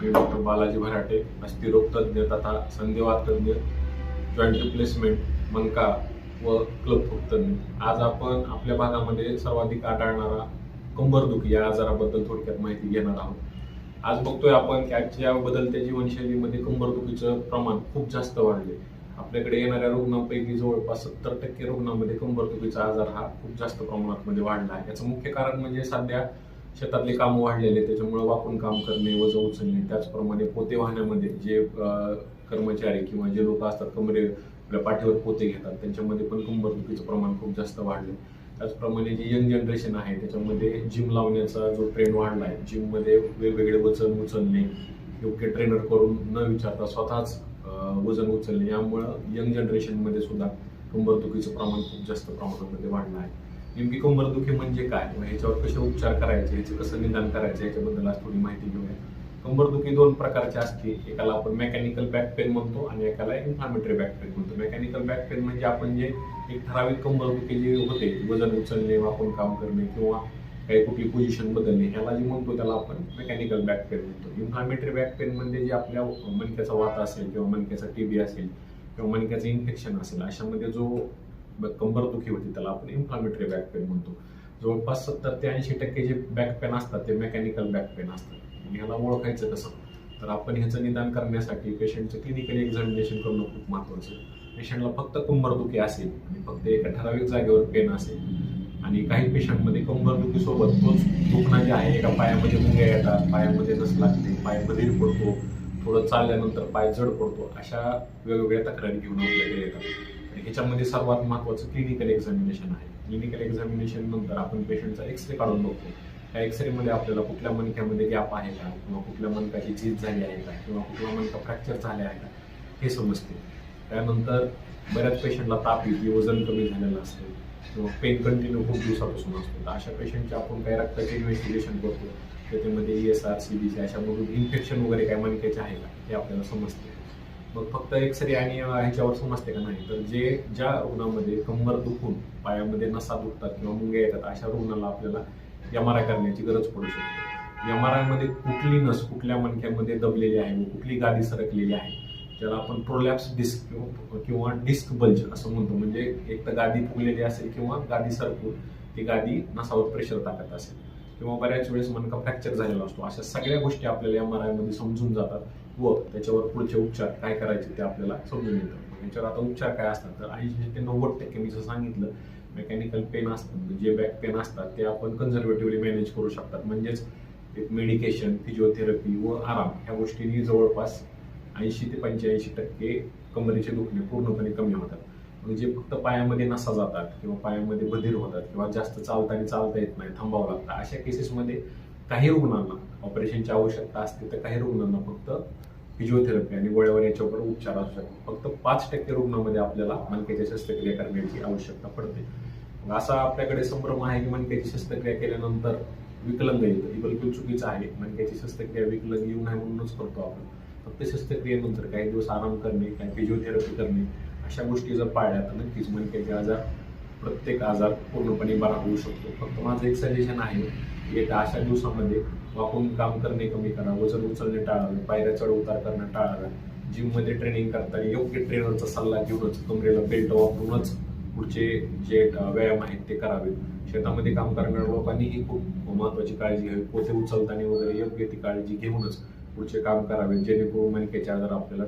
मी doctor Balaji Bharate, अस्थिरोग तज्ञ तथा संधिवात तज्ञ, जॉईंट रिप्लेसमेंट, मणका व क्लब फूट तज्ञ. आज आपण आपल्या भागामध्ये सर्वाधिक आढळणारा कंबरदुखी या आजाराबद्दल थोडक्यात माहिती घेणार आहोत. आज बघतोय आपण की आजच्या बदलत्या जीवनशैलीमध्ये कंबरदुखीचं प्रमाण खूप जास्त वाढले. आपल्याकडे येणाऱ्या रुग्णांपैकी जवळपास 70% रुग्णांमध्ये कंबरदुखीचा आजार हा खूप जास्त प्रमाणात वाढला आहे. याचं मुख्य कारण म्हणजे सध्या शेतातले काम वाढलेले, त्याच्यामुळे वाकून काम करणे, वजन उचलणे, त्याचप्रमाणे पोते वाहण्यामध्ये जे कर्मचारी किंवा जे लोक असतात कमरे आपल्या पाठीवर पोते घेतात त्यांच्यामध्ये पण कंबरदुखीचं प्रमाण खूप जास्त वाढले. त्याचप्रमाणे जी यंग जनरेशन आहे त्याच्यामध्ये जिम लावण्याचा जो ट्रेंड वाढला आहे, जिममध्ये वेगवेगळे वजन उचलणे, योग्य ट्रेनर करून न विचारता स्वतःच वजन उचलणे, यामुळं यंग जनरेशनमध्ये सुद्धा कंबरदुखीचं प्रमाण खूप जास्त प्रमाणामध्ये वाढलं आहे. नेमकी कंबरदुखी म्हणजे काय, ह्याच्यावर कसे उपचार करायचे, ह्याचं कसं निदान करायचं, याच्याबद्दल आज थोडी माहिती घेऊया. कंबरदुखी दोन प्रकारची असते, एकाला आपण मेकॅनिकल बॅक पेन म्हणतो आणि एकाला इन्फ्लामेटरी बॅक पेन म्हणतो. मेकॅनिकल बॅक पेन म्हणजे आपण जे एक ठराविक कंबरदुखी जी होते, वजन उचलणे, वाकून काम करणे किंवा काही कुठली पोझिशन बदलणे, ह्याला जे म्हणतो त्याला आपण मेकॅनिकल बॅक पेन म्हणतो. इन्फ्लामेटरी बॅक पेन म्हणजे जे आपल्या मणक्याचा वात असेल किंवा मणक्याचा टीबी असेल किंवा मणक्याचं इन्फेक्शन असेल, अशामध्ये जो कंबरदुखी होती त्याला आपण इन्फ्लामेटरी बॅक पेन म्हणतो. जवळपास 70 ते 80% जे बॅक पेन असतात ते मेकॅनिकल बॅक पेन असतात. ह्याला ओळखायचं कसं, तर आपण ह्याचं निदान करण्यासाठी पेशंटचं क्लिनिकल एक्झामिनेशन करणं खूप महत्त्वाचं आहे. पेशंटला फक्त कंबरदुखी असेल आणि फक्त एका ठराविक जागेवर पेन असेल आणि काही पेशंटमध्ये कंबरदुखीसोबत तोच दुखणं जे आहे, एका पायामध्ये मुंग्या येतात, पायामध्ये नस लागते, पाय बधीर पडतो, थोडं चालल्यानंतर पाय जड पडतो, अशा वेगवेगळ्या तक्रारी घेऊन आपल्याकडे येतात. आणि ह्याच्यामध्ये सर्वात महत्त्वाचं क्लिनिकल एक्झामिनेशन आहे. क्लिनिकल एक्झामिनेशन नंतर आपण पेशंटचा एक्सरे काढून बघतो. त्या एक्सरेमध्ये आपल्याला कुठल्या मणक्यामध्ये गॅप आहे का, किंवा कुठल्या मणक्याची झीज झाली आहे का, किंवा कुठला मणका फ्रॅक्चर झाले आहे का, हे समजते. त्यानंतर बऱ्याच पेशंटला ताप येते, वजन कमी झालेलं असतं किंवा पेन कंटिन्यू खूप दिवसापासून असतो. तर अशा पेशंटचे आपण काही रक्ताचे इन्व्हेस्टिगेशन करतो, त्याच्यामध्ये ESR, CBC अशामधून इन्फेक्शन वगैरे काय मणक्याचे आहे का हे आपल्याला समजते. मग फक्त एक्सरे आणि ह्याच्यावर समजते का नाही, तर ज्या रुग्णामध्ये कंबर दुखून पायामध्ये नसा दुखतात किंवा मुंग्या येतात, अशा रुग्णाला आपल्याला MRI करण्याची गरज पडू शकते. MRI मध्ये कुठली नस कुठल्या मणक्यामध्ये दबलेली आहे व कुठली गादी सरकलेली आहे, ज्याला आपण प्रोलॅप्स डिस्क किंवा डिस्क बल्ज असं म्हणतो. म्हणजे एक तर गादी फुगलेली असेल किंवा गादी सरकून ती गादी नसावर प्रेशर टाकत असेल किंवा बऱ्याच वेळेस मणका फ्रॅक्चर झालेला असतो. अशा सगळ्या गोष्टी आपल्याला MRI मध्ये समजून जातात व त्याच्यावर पुढचे उपचार काय करायचे ते आपल्याला समजून येतं. याच्यावर आता उपचार काय असतात, तर 80 ते 90% मी जसं सांगितलं, मेकॅनिकल पेन असतात, जे बॅक पेन असतात ते आपण कन्झर्वेटिव्हली मॅनेज करू शकतात. म्हणजेच एक मेडिकेशन, फिजिओथेरपी व आराम ह्या गोष्टींनी जवळपास 80 ते 85% कमरेचे दुखणे पूर्णपणे कमी होतात. म्हणजे फक्त पायामध्ये नसा जातात किंवा पायामध्ये बधीर होतात किंवा जास्त चालता येत नाही, थांबावं लागतं, अशा केसेसमध्ये काही रुग्णांना ऑपरेशनची आवश्यकता असते, तर काही रुग्णांना फक्त फिजिओथेरपी आणि गोळ्यावर याच्यावर उपचार असू शकतो. फक्त 5% रुग्णांमध्ये आपल्याला मणक्याची शस्त्रक्रिया करण्याची आवश्यकता पडते. मग असा आपल्याकडे संभ्रम आहे की मणक्याची शस्त्रक्रिया केल्यानंतर विकलांग येतं. ही बिलकुल चुकीचं आहे. मणक्याची शस्त्रक्रिया विकलांग येऊ नये म्हणूनच करतो आपण. फक्त शस्त्रक्रियेनंतर काही दिवस आराम करणे, काही फिजिओथेरपी करणे, अशा गोष्टी जर पाळल्या तर नक्कीच मणक्याचे आजार, प्रत्येक आजार पूर्णपणे बरा होऊ शकतो. फक्त माझं एक सजेशन आहे की येत्या अशा दिवसामध्ये वाकून काम करणे कमी करा, वजन उचलणे टाळावे, पायऱ्या चढ उतार करणं टाळावे, जिममध्ये ट्रेनिंग करताना योग्य ट्रेनरचा सल्ला घेऊनच, कमरेला बेल्ट वापरूनच पुढचे जे व्यायाम आहेत ते करावेत. शेतामध्ये काम करणाऱ्या लोकांनी ही खूप महत्त्वाची काळजी घ्यावी. पोते उचलताना वगैरे योग्य ती काळजी घेऊनच पुढचे काम करावे, जेणेकरून मणक्याचे आजार आपल्याला